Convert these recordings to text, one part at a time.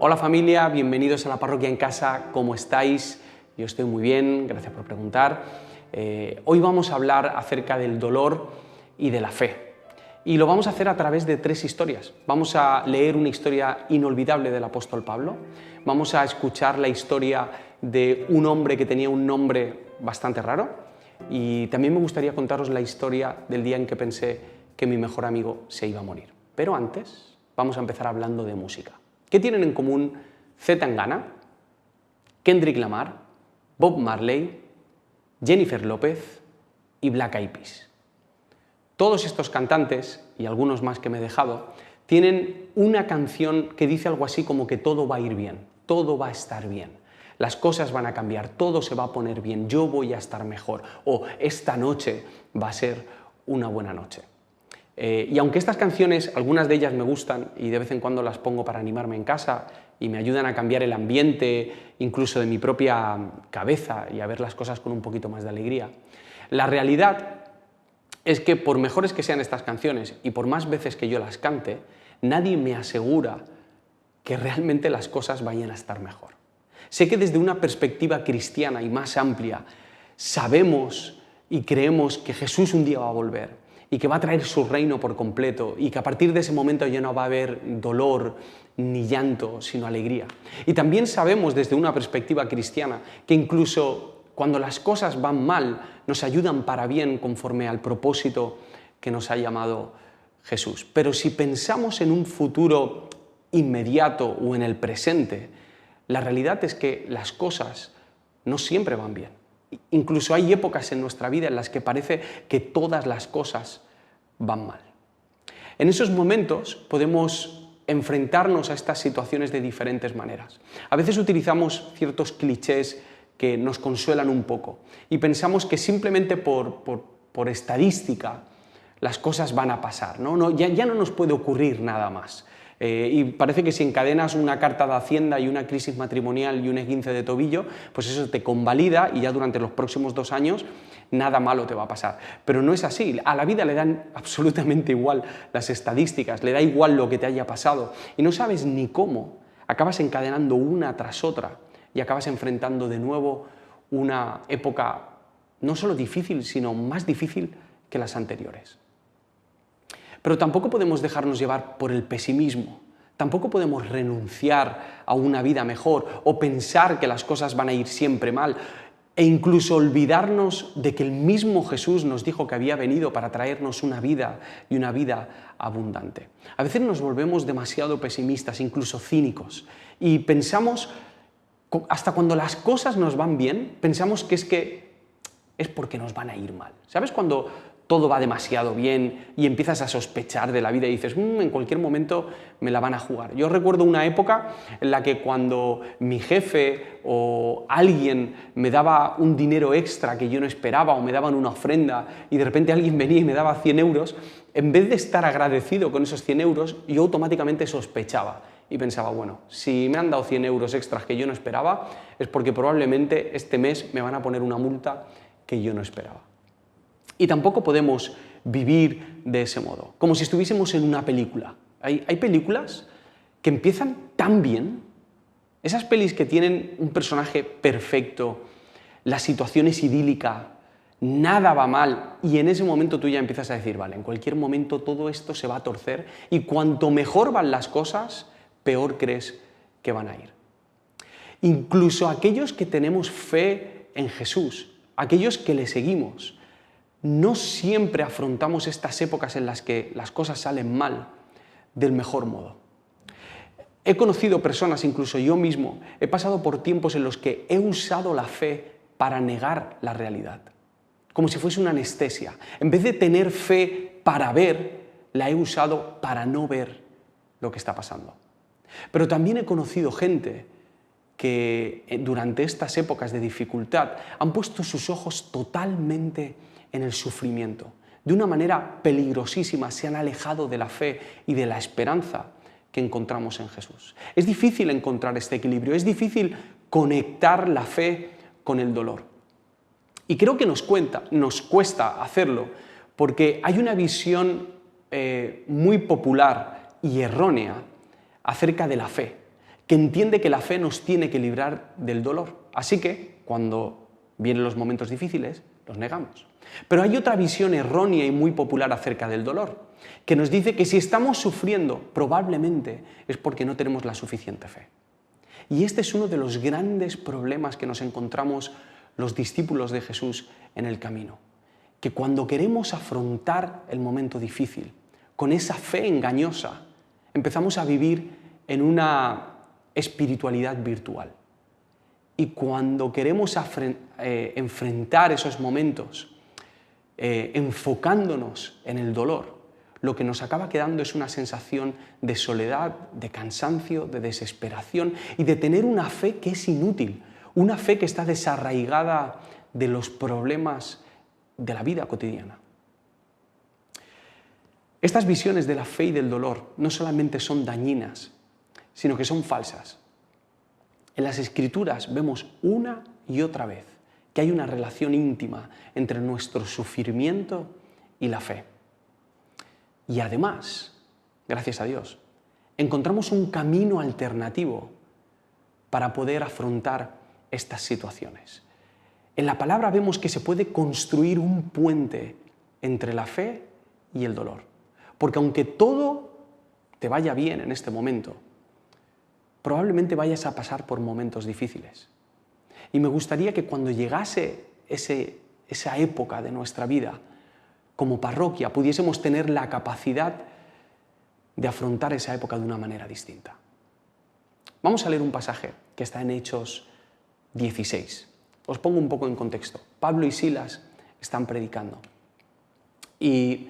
Hola familia, bienvenidos a la Parroquia en Casa, ¿cómo estáis? Yo estoy muy bien, gracias por preguntar. Hoy vamos a hablar acerca del dolor y de la fe. Y lo vamos a hacer a través de tres historias. Vamos a leer una historia inolvidable del apóstol Pablo, vamos a escuchar la historia de un hombre que tenía un nombre bastante raro y también me gustaría contaros la historia del día en que pensé que mi mejor amigo se iba a morir. Pero antes vamos a empezar hablando de música. ¿Qué tienen en común C. Tangana, Kendrick Lamar, Bob Marley, Jennifer López y Black Eyed Peas? Todos estos cantantes, y algunos más que me he dejado, tienen una canción que dice algo así como que todo va a ir bien, todo va a estar bien, las cosas van a cambiar, todo se va a poner bien, yo voy a estar mejor, o esta noche va a ser una buena noche. Y aunque estas canciones, algunas de ellas me gustan y de vez en cuando las pongo para animarme en casa y me ayudan a cambiar el ambiente, incluso de mi propia cabeza y a ver las cosas con un poquito más de alegría, la realidad es que por mejores que sean estas canciones y por más veces que yo las cante, nadie me asegura que realmente las cosas vayan a estar mejor. Sé que desde una perspectiva cristiana y más amplia sabemos y creemos que Jesús un día va a volver y que va a traer su reino por completo y que a partir de ese momento ya no va a haber dolor ni llanto, sino alegría. Y también sabemos desde una perspectiva cristiana que incluso cuando las cosas van mal nos ayudan para bien conforme al propósito que nos ha llamado Jesús. Pero si pensamos en un futuro inmediato o en el presente, la realidad es que las cosas no siempre van bien. Incluso hay épocas en nuestra vida en las que parece que todas las cosas van mal. En esos momentos podemos enfrentarnos a estas situaciones de diferentes maneras. A veces utilizamos ciertos clichés que nos consuelan un poco y pensamos que simplemente por estadística las cosas van a pasar, ¿no? Ya no nos puede ocurrir nada más. Y parece que si encadenas una carta de Hacienda y una crisis matrimonial y un esguince de tobillo, pues eso te convalida y ya durante los próximos 2 años nada malo te va a pasar. Pero no es así, a la vida le dan absolutamente igual las estadísticas, le da igual lo que te haya pasado y no sabes ni cómo, acabas encadenando una tras otra y acabas enfrentando de nuevo una época no solo difícil, sino más difícil que las anteriores. Pero tampoco podemos dejarnos llevar por el pesimismo, tampoco podemos renunciar a una vida mejor o pensar que las cosas van a ir siempre mal e incluso olvidarnos de que el mismo Jesús nos dijo que había venido para traernos una vida y una vida abundante. A veces nos volvemos demasiado pesimistas, incluso cínicos, y pensamos, hasta cuando las cosas nos van bien, pensamos que es porque nos van a ir mal. ¿Sabes cuando todo va demasiado bien y empiezas a sospechar de la vida y dices, en cualquier momento me la van a jugar? Yo recuerdo una época en la que cuando mi jefe o alguien me daba un dinero extra que yo no esperaba o me daban una ofrenda y de repente alguien venía y me daba 100 euros, en vez de estar agradecido con esos 100 euros, yo automáticamente sospechaba y pensaba, bueno, si me han dado 100 euros extras que yo no esperaba, es porque probablemente este mes me van a poner una multa que yo no esperaba. Y tampoco podemos vivir de ese modo, como si estuviésemos en una película. Hay películas que empiezan tan bien, esas pelis que tienen un personaje perfecto, la situación es idílica, nada va mal, y en ese momento tú ya empiezas a decir, vale, en cualquier momento todo esto se va a torcer, y cuanto mejor van las cosas, peor crees que van a ir. Incluso aquellos que tenemos fe en Jesús, aquellos que le seguimos, no siempre afrontamos estas épocas en las que las cosas salen mal del mejor modo. He conocido personas, incluso yo mismo, he pasado por tiempos en los que he usado la fe para negar la realidad, como si fuese una anestesia. En vez de tener fe para ver, la he usado para no ver lo que está pasando. Pero también he conocido gente que durante estas épocas de dificultad han puesto sus ojos totalmente en el sufrimiento. De una manera peligrosísima se han alejado de la fe y de la esperanza que encontramos en Jesús. Es difícil encontrar este equilibrio, es difícil conectar la fe con el dolor. Y creo que nos cuesta hacerlo porque hay una visión muy popular y errónea acerca de la fe, que entiende que la fe nos tiene que librar del dolor. Así que, cuando vienen los momentos difíciles, los negamos. Pero hay otra visión errónea y muy popular acerca del dolor, que nos dice que si estamos sufriendo, probablemente es porque no tenemos la suficiente fe. Y este es uno de los grandes problemas que nos encontramos los discípulos de Jesús en el camino. Que cuando queremos afrontar el momento difícil, con esa fe engañosa, empezamos a vivir en una espiritualidad virtual. Y cuando queremos enfrentar esos momentos, enfocándonos en el dolor, lo que nos acaba quedando es una sensación de soledad, de cansancio, de desesperación y de tener una fe que es inútil, una fe que está desarraigada de los problemas de la vida cotidiana. Estas visiones de la fe y del dolor no solamente son dañinas, sino que son falsas. En las Escrituras vemos una y otra vez que hay una relación íntima entre nuestro sufrimiento y la fe. Y además, gracias a Dios, encontramos un camino alternativo para poder afrontar estas situaciones. En la palabra vemos que se puede construir un puente entre la fe y el dolor. Porque aunque todo te vaya bien en este momento, probablemente vayas a pasar por momentos difíciles. Y me gustaría que cuando llegase esa época de nuestra vida, como parroquia, pudiésemos tener la capacidad de afrontar esa época de una manera distinta. Vamos a leer un pasaje que está en Hechos 16. Os pongo un poco en contexto. Pablo y Silas están predicando y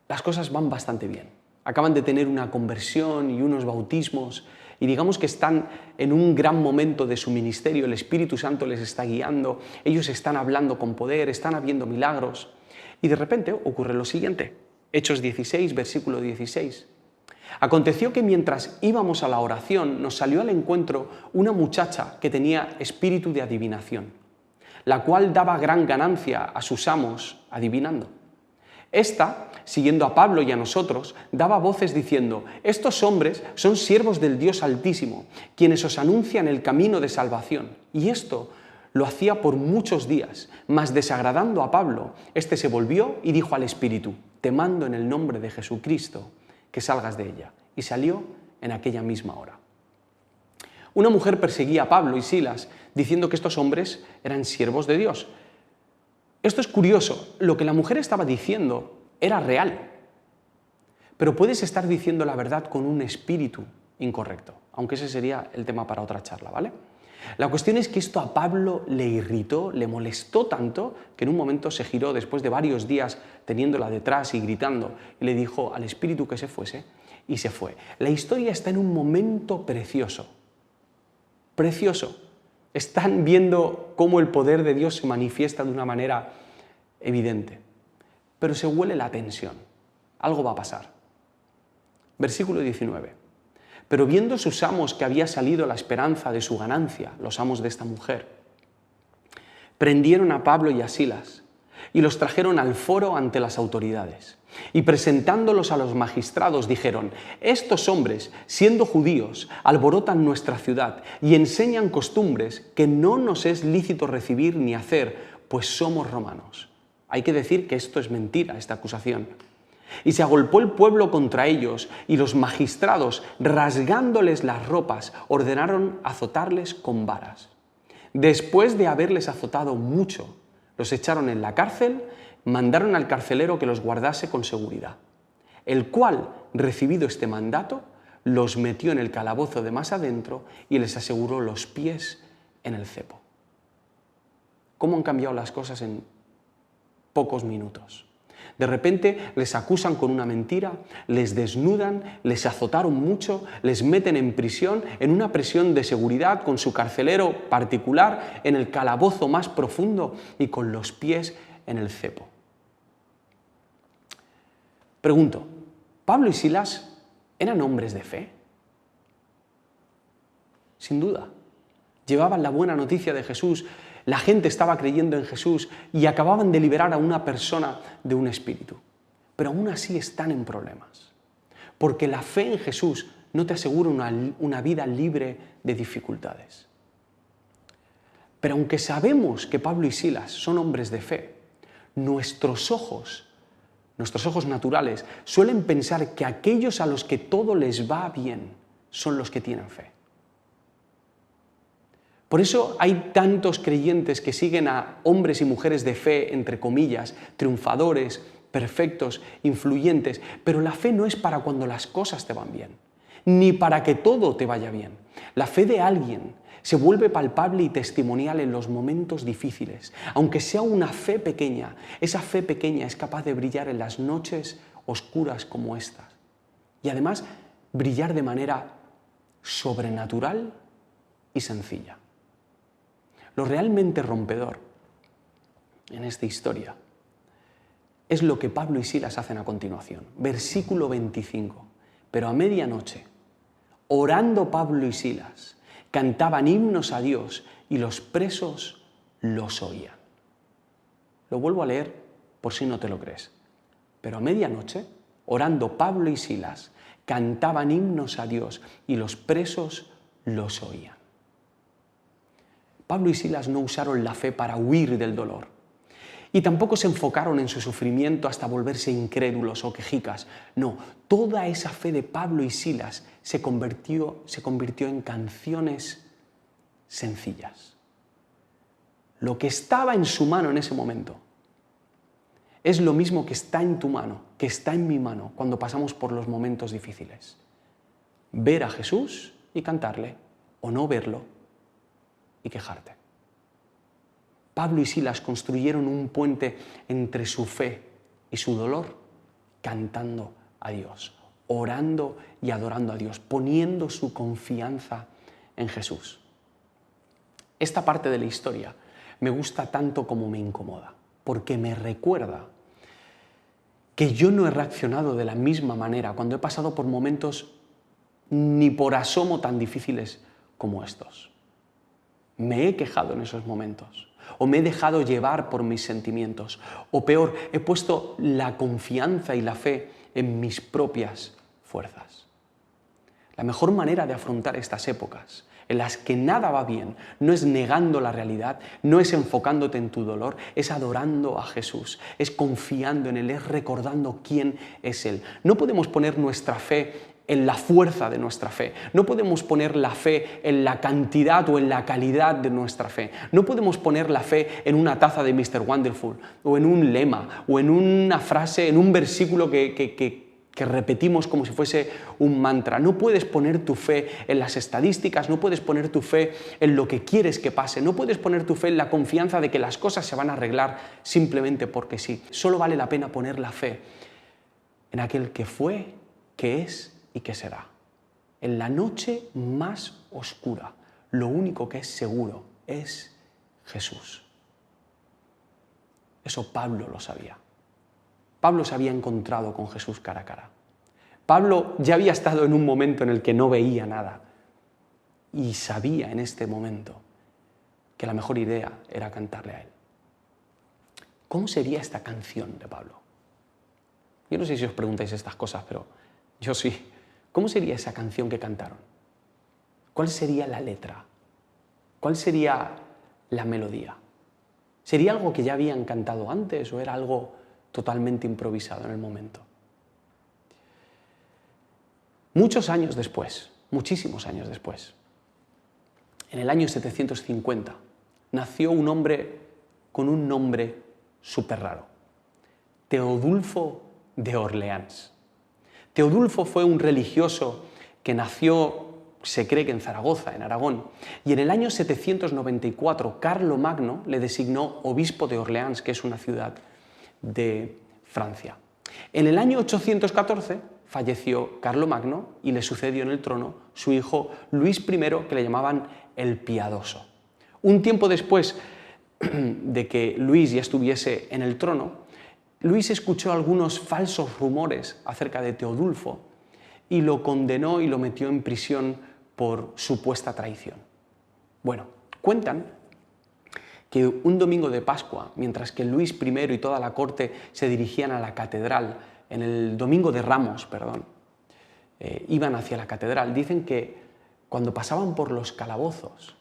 las cosas van bastante bien. Acaban de tener una conversión y unos bautismos y digamos que están en un gran momento de su ministerio. El Espíritu Santo les está guiando, ellos están hablando con poder, están habiendo milagros. Y de repente ocurre lo siguiente. Hechos 16, versículo 16. Aconteció que mientras íbamos a la oración nos salió al encuentro una muchacha que tenía espíritu de adivinación, la cual daba gran ganancia a sus amos adivinando. Esta, siguiendo a Pablo y a nosotros, daba voces diciendo: estos hombres son siervos del Dios Altísimo, quienes os anuncian el camino de salvación. Y esto lo hacía por muchos días, mas desagradando a Pablo, éste se volvió y dijo al espíritu: te mando en el nombre de Jesucristo que salgas de ella. Y salió en aquella misma hora. Una mujer perseguía a Pablo y Silas, diciendo que estos hombres eran siervos de Dios. Esto es curioso, lo que la mujer estaba diciendo era real, pero puedes estar diciendo la verdad con un espíritu incorrecto, aunque ese sería el tema para otra charla, ¿vale? La cuestión es que esto a Pablo le irritó, le molestó tanto, que en un momento se giró después de varios días teniéndola detrás y gritando, y le dijo al espíritu que se fuese, y se fue. La historia está en un momento precioso, precioso. Están viendo cómo el poder de Dios se manifiesta de una manera evidente. Pero se huele la tensión. Algo va a pasar. Versículo 19. Pero viendo sus amos que había salido la esperanza de su ganancia, los amos de esta mujer, prendieron a Pablo y a Silas y los trajeron al foro ante las autoridades. Y presentándolos a los magistrados dijeron: estos hombres, siendo judíos, alborotan nuestra ciudad y enseñan costumbres que no nos es lícito recibir ni hacer, pues somos romanos. Hay que decir que esto es mentira, esta acusación. Y se agolpó el pueblo contra ellos, y los magistrados, rasgándoles las ropas, ordenaron azotarles con varas. Después de haberles azotado mucho, los echaron en la cárcel, mandaron al carcelero que los guardase con seguridad, el cual, recibido este mandato, los metió en el calabozo de más adentro y les aseguró los pies en el cepo. ¿Cómo han cambiado las cosas en pocos minutos? De repente les acusan con una mentira, les desnudan, les azotaron mucho, les meten en prisión, en una prisión de seguridad con su carcelero particular, en el calabozo más profundo y con los pies en el cepo. Pregunto, ¿Pablo y Silas eran hombres de fe? Sin duda. Llevaban la buena noticia de Jesús, la gente estaba creyendo en Jesús y acababan de liberar a una persona de un espíritu. Pero aún así están en problemas, porque la fe en Jesús no te asegura una vida libre de dificultades. Pero aunque sabemos que Pablo y Silas son hombres de fe, nuestros ojos naturales suelen pensar que aquellos a los que todo les va bien son los que tienen fe. Por eso hay tantos creyentes que siguen a hombres y mujeres de fe, entre comillas, triunfadores, perfectos, influyentes, pero la fe no es para cuando las cosas te van bien, ni para que todo te vaya bien. La fe de alguien se vuelve palpable y testimonial en los momentos difíciles. Aunque sea una fe pequeña, esa fe pequeña es capaz de brillar en las noches oscuras como estas. Y además, brillar de manera sobrenatural y sencilla. Lo realmente rompedor en esta historia es lo que Pablo y Silas hacen a continuación. Versículo 25. Pero a medianoche, orando Pablo y Silas, cantaban himnos a Dios y los presos los oían. Lo vuelvo a leer por si no te lo crees. Pero a medianoche, orando Pablo y Silas, cantaban himnos a Dios y los presos los oían. Pablo y Silas no usaron la fe para huir del dolor y tampoco se enfocaron en su sufrimiento hasta volverse incrédulos o quejicas. No, toda esa fe de Pablo y Silas se convirtió en canciones sencillas. Lo que estaba en su mano en ese momento es lo mismo que está en tu mano, que está en mi mano cuando pasamos por los momentos difíciles. Ver a Jesús y cantarle, o no verlo y quejarte. Pablo y Silas construyeron un puente entre su fe y su dolor, cantando a Dios, orando y adorando a Dios, poniendo su confianza en Jesús. Esta parte de la historia me gusta tanto como me incomoda, porque me recuerda que yo no he reaccionado de la misma manera cuando he pasado por momentos ni por asomo tan difíciles como estos. Me he quejado en esos momentos, o me he dejado llevar por mis sentimientos, o peor, he puesto la confianza y la fe en mis propias fuerzas. La mejor manera de afrontar estas épocas en las que nada va bien no es negando la realidad, no es enfocándote en tu dolor, es adorando a Jesús, es confiando en Él, es recordando quién es Él. No podemos poner nuestra fe en la fuerza de nuestra fe. No podemos poner la fe en la cantidad o en la calidad de nuestra fe. No podemos poner la fe en una taza de Mr. Wonderful o en un lema o en una frase, en un versículo que repetimos como si fuese un mantra. No puedes poner tu fe en las estadísticas, no puedes poner tu fe en lo que quieres que pase, no puedes poner tu fe en la confianza de que las cosas se van a arreglar simplemente porque sí. Solo vale la pena poner la fe en aquel que fue, que es y que será. En la noche más oscura, lo único que es seguro es Jesús. Eso Pablo lo sabía. Pablo se había encontrado con Jesús cara a cara. Pablo ya había estado en un momento en el que no veía nada y sabía en este momento que la mejor idea era cantarle a Él. ¿Cómo sería esta canción de Pablo? Yo no sé si os preguntáis estas cosas, pero yo sí. ¿Cómo sería esa canción que cantaron? ¿Cuál sería la letra? ¿Cuál sería la melodía? ¿Sería algo que ya habían cantado antes o era algo totalmente improvisado en el momento? Muchos años después, muchísimos años después, en el año 750, nació un hombre con un nombre súper raro, Teodulfo de Orleans. Teodulfo fue un religioso que nació, se cree que en Zaragoza, en Aragón, y en el año 794 Carlomagno le designó obispo de Orleans, que es una ciudad de Francia. En el año 814 falleció Carlomagno y le sucedió en el trono su hijo Luis I, que le llamaban el Piadoso. Un tiempo después de que Luis ya estuviese en el trono, Luis escuchó algunos falsos rumores acerca de Teodulfo y lo condenó y lo metió en prisión por supuesta traición. Bueno, cuentan que un domingo de Pascua, mientras que Luis I y toda la corte se dirigían a la catedral, en el domingo de Ramos, iban hacia la catedral, dicen que cuando pasaban por los calabozos,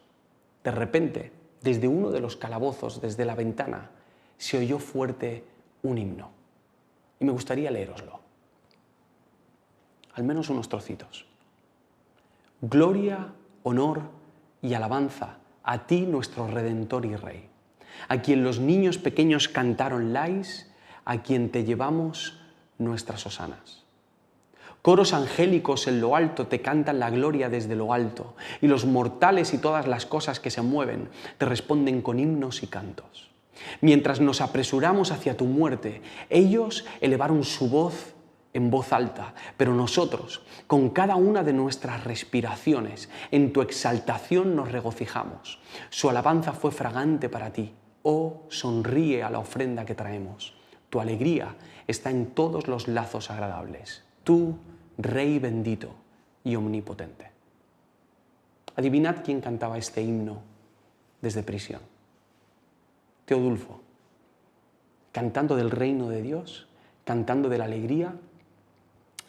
de repente, desde uno de los calabozos, desde la ventana, se oyó fuerte un himno. Y me gustaría leéroslo. Al menos unos trocitos. Gloria, honor y alabanza a ti, nuestro Redentor y Rey, a quien los niños pequeños cantaron lais, a quien te llevamos nuestras hosanas. Coros angélicos en lo alto te cantan la gloria desde lo alto, y los mortales y todas las cosas que se mueven te responden con himnos y cantos. Mientras nos apresuramos hacia tu muerte, ellos elevaron su voz en voz alta, pero nosotros, con cada una de nuestras respiraciones, en tu exaltación nos regocijamos. Su alabanza fue fragante para ti. Oh, sonríe a la ofrenda que traemos. Tu alegría está en todos los lazos agradables. Tú, Rey bendito y omnipotente. Adivinad quién cantaba este himno desde prisión. Teodulfo, cantando del reino de Dios, cantando de la alegría,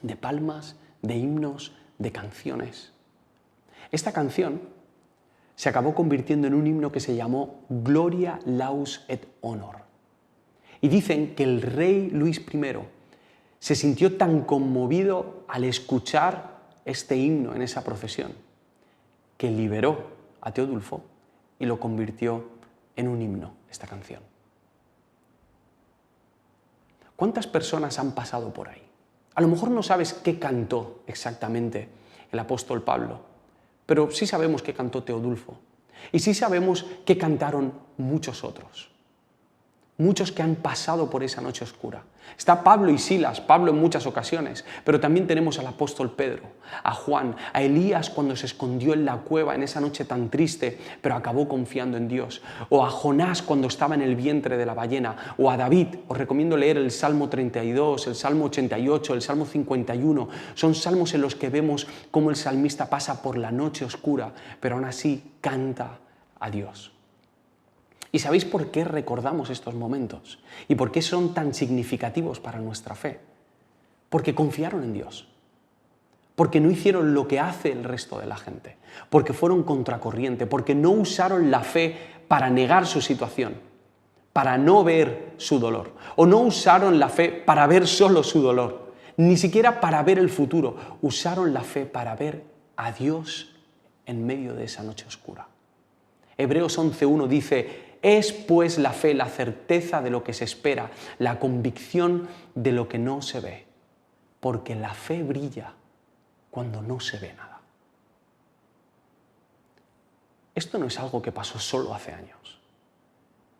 de palmas, de himnos, de canciones. Esta canción se acabó convirtiendo en un himno que se llamó Gloria, Laus et Honor. Y dicen que el rey Luis I se sintió tan conmovido al escuchar este himno en esa procesión que liberó a Teodulfo y lo convirtió en un himno, esta canción. ¿Cuántas personas han pasado por ahí? A lo mejor no sabes qué cantó exactamente el apóstol Pablo, pero sí sabemos qué cantó Teodulfo y sí sabemos qué cantaron muchos otros. Muchos que han pasado por esa noche oscura. Está Pablo y Silas, Pablo en muchas ocasiones, pero también tenemos al apóstol Pedro, a Juan, a Elías cuando se escondió en la cueva en esa noche tan triste, pero acabó confiando en Dios, o a Jonás cuando estaba en el vientre de la ballena, o a David. Os recomiendo leer el Salmo 32, el Salmo 88, el Salmo 51. Son salmos en los que vemos cómo el salmista pasa por la noche oscura, pero aún así canta a Dios. ¿Y sabéis por qué recordamos estos momentos? ¿Y por qué son tan significativos para nuestra fe? Porque confiaron en Dios. Porque no hicieron lo que hace el resto de la gente. Porque fueron contracorriente. Porque no usaron la fe para negar su situación, para no ver su dolor. O no usaron la fe para ver solo su dolor. Ni siquiera para ver el futuro. Usaron la fe para ver a Dios en medio de esa noche oscura. Hebreos 11:1 dice: es pues la fe la certeza de lo que se espera, la convicción de lo que no se ve, porque la fe brilla cuando no se ve nada. Esto no es algo que pasó solo hace años.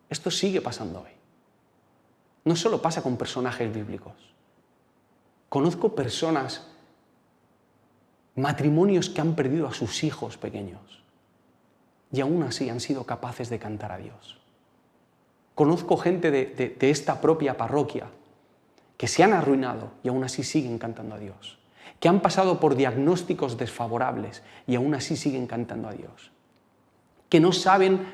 Esto sigue pasando hoy. No solo pasa con personajes bíblicos. Conozco personas, matrimonios que han perdido a sus hijos pequeños y aún así han sido capaces de cantar a Dios. Conozco gente de esta propia parroquia que se han arruinado y aún así siguen cantando a Dios, que han pasado por diagnósticos desfavorables y aún así siguen cantando a Dios, que no saben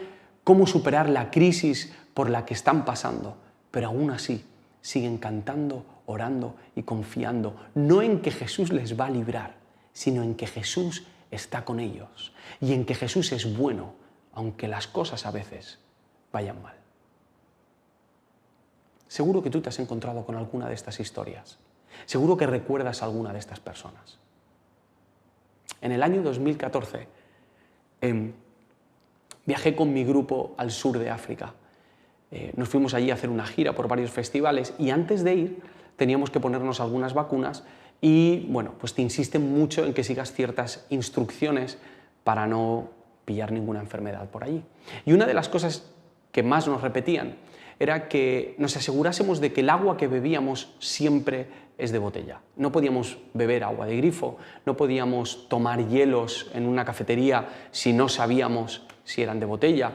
cómo superar la crisis por la que están pasando, pero aún así siguen cantando, orando y confiando, no en que Jesús les va a librar, sino en que Jesús está con ellos y en que Jesús es bueno, aunque las cosas a veces vayan mal. Seguro que tú te has encontrado con alguna de estas historias. Seguro que recuerdas a alguna de estas personas. En el año 2014 viajé con mi grupo al sur de África. Nos fuimos allí a hacer una gira por varios festivales y antes de ir teníamos que ponernos algunas vacunas y bueno, pues te insisten mucho en que sigas ciertas instrucciones para no pillar ninguna enfermedad por allí. Y una de las cosas que más nos repetían era que nos asegurásemos de que el agua que bebíamos siempre es de botella. No podíamos beber agua de grifo, no podíamos tomar hielos en una cafetería si no sabíamos si eran de botella.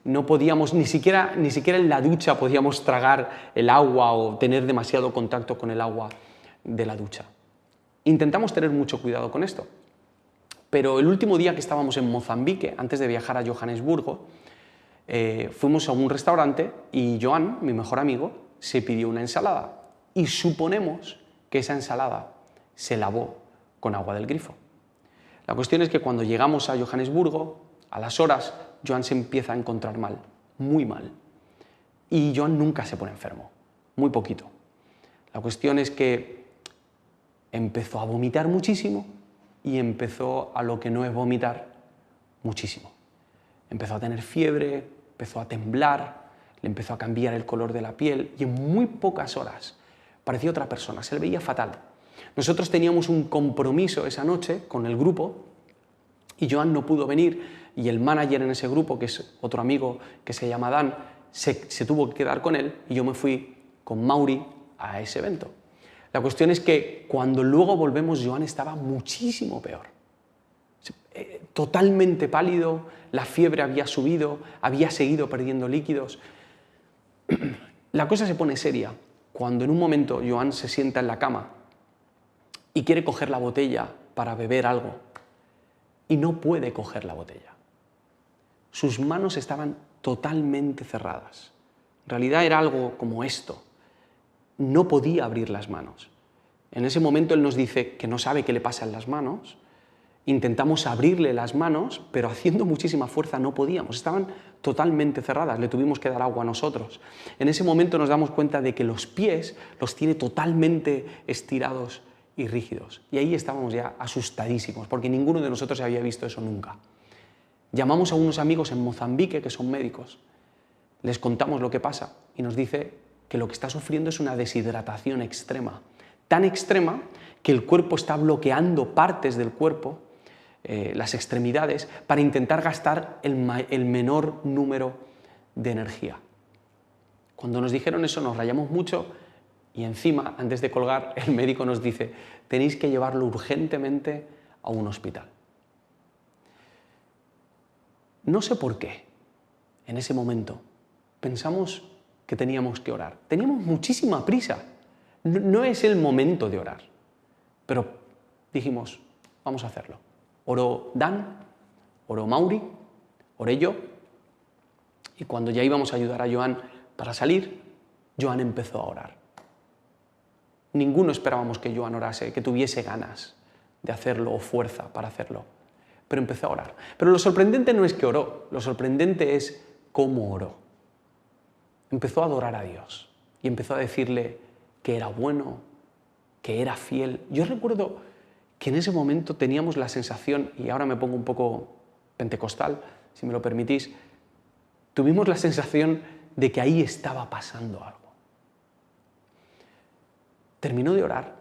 No podíamos, ni siquiera en la ducha podíamos tragar el agua o tener demasiado contacto con el agua de la ducha. Intentamos tener mucho cuidado con esto, pero el último día que estábamos en Mozambique, antes de viajar a Johannesburgo, fuimos a un restaurante y Joan, mi mejor amigo, se pidió una ensalada y suponemos que esa ensalada se lavó con agua del grifo. La cuestión es que cuando llegamos a Johannesburgo, a las horas, Joan se empieza a encontrar mal, muy mal. Y Joan nunca se pone enfermo, muy poquito. La cuestión es que empezó a vomitar muchísimo y empezó a lo que no es vomitar muchísimo. Empezó a tener fiebre, empezó a temblar, le empezó a cambiar el color de la piel y en muy pocas horas parecía otra persona, se le veía fatal. Nosotros teníamos un compromiso esa noche con el grupo y Joan no pudo venir y el manager en ese grupo, que es otro amigo que se llama Dan, se tuvo que quedar con él y yo me fui con Mauri a ese evento. La cuestión es que cuando luego volvemos, Joan estaba muchísimo peor. Totalmente pálido, la fiebre había subido, había seguido perdiendo líquidos. La cosa se pone seria cuando en un momento Joan se sienta en la cama y quiere coger la botella para beber algo y no puede coger la botella. Sus manos estaban totalmente cerradas. En realidad era algo como esto. No podía abrir las manos. En ese momento él nos dice que no sabe qué le pasa en las manos. Intentamos abrirle las manos, pero haciendo muchísima fuerza no podíamos. Estaban totalmente cerradas, le tuvimos que dar agua a nosotros. En ese momento nos damos cuenta de que los pies los tiene totalmente estirados y rígidos. Y ahí estábamos ya asustadísimos, porque ninguno de nosotros había visto eso nunca. Llamamos a unos amigos en Mozambique que son médicos, les contamos lo que pasa y nos dice que lo que está sufriendo es una deshidratación extrema, tan extrema que el cuerpo está bloqueando partes del cuerpo, las extremidades, para intentar gastar el menor número de energía. Cuando nos dijeron eso nos rayamos mucho y encima, antes de colgar, el médico nos dice: tenéis que llevarlo urgentemente a un hospital. No sé por qué, en ese momento, pensamos que teníamos que orar. Teníamos muchísima prisa. No es el momento de orar. Pero dijimos, vamos a hacerlo. Oró Dan, oró Mauri, oré yo. Y cuando ya íbamos a ayudar a Joan para salir, Joan empezó a orar. Ninguno esperábamos que Joan orase, que tuviese ganas de hacerlo o fuerza para hacerlo. Pero empezó a orar. Pero lo sorprendente no es que oró, lo sorprendente es cómo oró. Empezó a adorar a Dios y empezó a decirle que era bueno, que era fiel. Yo recuerdo que en ese momento teníamos la sensación, y ahora me pongo un poco pentecostal, si me lo permitís, tuvimos la sensación de que ahí estaba pasando algo. Terminó de orar,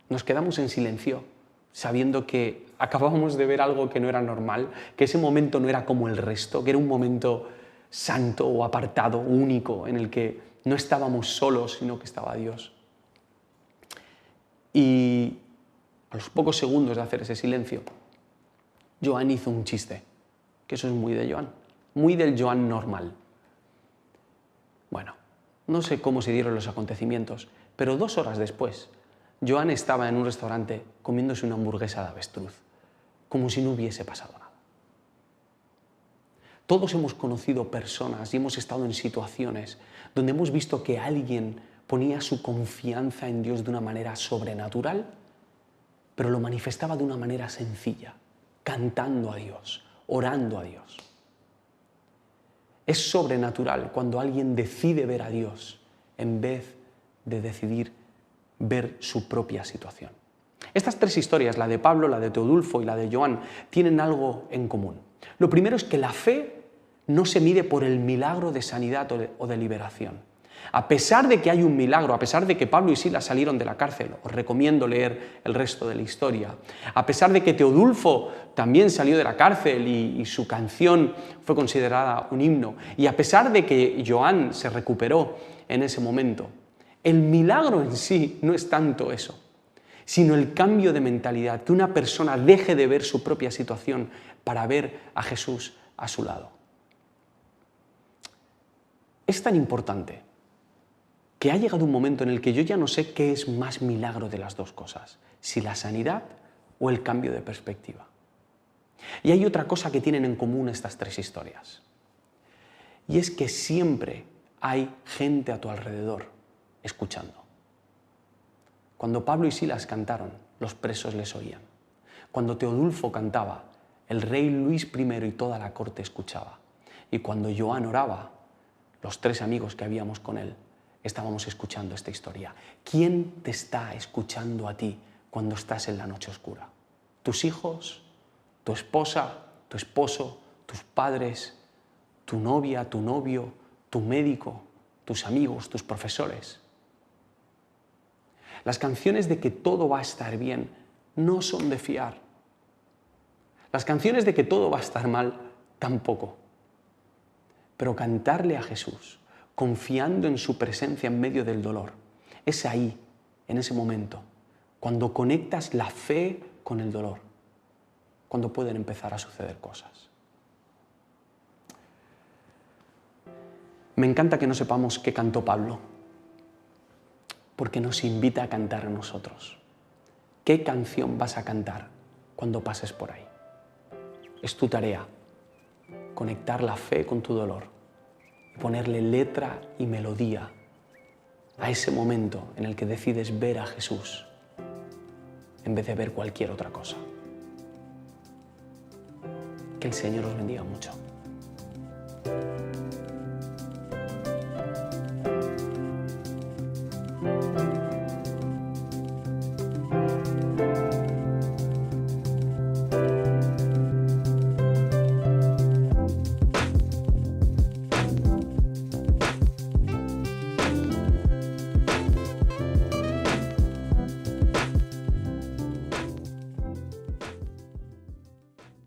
nos quedamos en silencio, sabiendo que acabábamos de ver algo que no era normal, que ese momento no era como el resto, que era un momento santo o apartado, único, en el que no estábamos solos, sino que estaba Dios. Y a los pocos segundos de hacer ese silencio, Joan hizo un chiste, que eso es muy de Joan, muy del Joan normal. Bueno, no sé cómo se dieron los acontecimientos, pero 2 horas después, Joan estaba en un restaurante comiéndose una hamburguesa de avestruz, como si no hubiese pasado nada. Todos hemos conocido personas y hemos estado en situaciones donde hemos visto que alguien ponía su confianza en Dios de una manera sobrenatural, pero lo manifestaba de una manera sencilla, cantando a Dios, orando a Dios. Es sobrenatural cuando alguien decide ver a Dios en vez de decidir ver su propia situación. Estas 3 historias, la de Pablo, la de Teodulfo y la de Joan, tienen algo en común. Lo primero es que la fe no se mide por el milagro de sanidad o de liberación. A pesar de que hay un milagro, a pesar de que Pablo y Silas salieron de la cárcel, os recomiendo leer el resto de la historia, a pesar de que Teodulfo también salió de la cárcel y su canción fue considerada un himno, y a pesar de que Joan se recuperó en ese momento, el milagro en sí no es tanto eso, sino el cambio de mentalidad, que una persona deje de ver su propia situación para ver a Jesús a su lado. Es tan importante que ha llegado un momento en el que yo ya no sé qué es más milagro de las 2 cosas, si la sanidad o el cambio de perspectiva. Y hay otra cosa que tienen en común estas 3 historias, y es que siempre hay gente a tu alrededor escuchando. Cuando Pablo y Silas cantaron, los presos les oían. Cuando Teodulfo cantaba, el rey Luis I y toda la corte escuchaba. Y cuando Joan oraba, los 3 amigos que habíamos con él estábamos escuchando esta historia. ¿Quién te está escuchando a ti cuando estás en la noche oscura? ¿Tus hijos? ¿Tu esposa? ¿Tu esposo? ¿Tus padres? ¿Tu novia? ¿Tu novio? ¿Tu médico? ¿Tus amigos? ¿Tus profesores? Las canciones de que todo va a estar bien no son de fiar. Las canciones de que todo va a estar mal tampoco. Pero cantarle a Jesús, confiando en su presencia en medio del dolor, es ahí, en ese momento, cuando conectas la fe con el dolor, cuando pueden empezar a suceder cosas. Me encanta que no sepamos qué cantó Pablo, porque nos invita a cantar a nosotros. ¿Qué canción vas a cantar cuando pases por ahí? Es tu tarea conectar la fe con tu dolor y ponerle letra y melodía a ese momento en el que decides ver a Jesús en vez de ver cualquier otra cosa. Que el Señor os bendiga mucho.